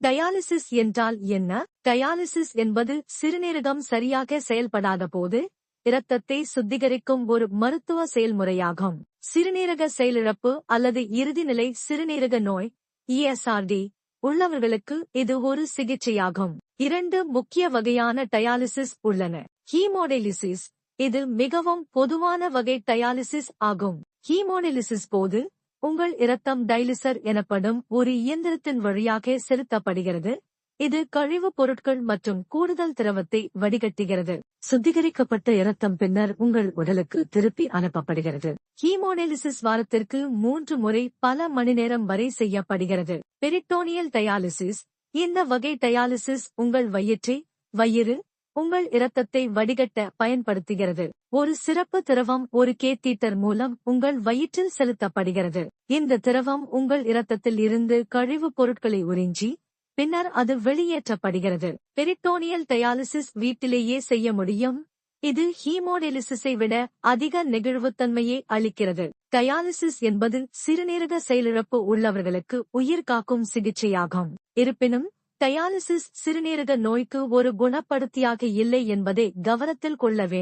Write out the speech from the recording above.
Dialysis என்றால் என்ன? Dialysis என்பது சிறுநீரகம் சரியாக செயல்படாத போது இரத்தத்தை சுத்திகரிக்கும் ஒரு மருத்துவ செயல்முறையாகும். சிறுநீரக செயலிழப்பு அல்லது இறுதிநிலை சிறுநீரக நோய் ESRD உள்ளவர்களுக்கு இது ஒரு சிகிச்சையாகும். 2 முக்கிய வகையான டயாலிசிஸ் உள்ளன. ஹீமோடயாலிசிஸ் இது மிகவும் பொதுவான வகை டயாலிசிஸ் ஆகும். ஹீமோடயாலிசிஸ் போது உங்கள் இரத்தம் டயாலிசர் எனப்படும் ஒரு இயந்திரத்தின் வழியாக செலுத்தப்படுகிறது. இது கழிவுப் பொருட்கள் மற்றும் கூடுதல் திரவத்தை வடிகட்டுகிறது. சுத்திகரிக்கப்பட்ட இரத்தம் பின்னர் உங்கள் உடலுக்கு திருப்பி அனுப்பப்படுகிறது. ஹீமோடயாலிசிஸ் வாரத்திற்கு 3 முறை பல மணி நேரம் வரை செய்யப்படுகிறது. பெரிட்டோனியல் டயாலிசிஸ் இந்த வகை டயாலிசிஸ் உங்கள் வயிறு உங்கள் இரத்தத்தை வடிகட்ட பயன்படுத்துகிறது. ஒரு சிறப்பு திரவம் ஒரு கேத்தீட்டர் மூலம் உங்கள் வயிற்றில் செலுத்தப்படுகிறது. இந்த திரவம் உங்கள் இரத்தத்தில் இருந்து கழிவுப் பொருட்களை உறிஞ்சி பின்னர் அது வெளியேற்றப்படுகிறது. பெரிட்டோனியல் டயாலிசிஸ் வீட்டிலேயே செய்ய முடியும். இது ஹீமோடயாலிசிஸை விட அதிக நெகிழ்வுத்தன்மையை அளிக்கிறது. டயாலிசிஸ் என்பது சிறுநீரக செயலிழப்பு உள்ளவர்களுக்கு உயிர்காக்கும் சிகிச்சையாகும். இருப்பினும் டயாலிசிஸ் சிறுநீரக நோய்க்கு ஒரு குணப்படுத்தியாக இல்லை என்பதை கவனத்தில் கொள்ள வேண்டும்.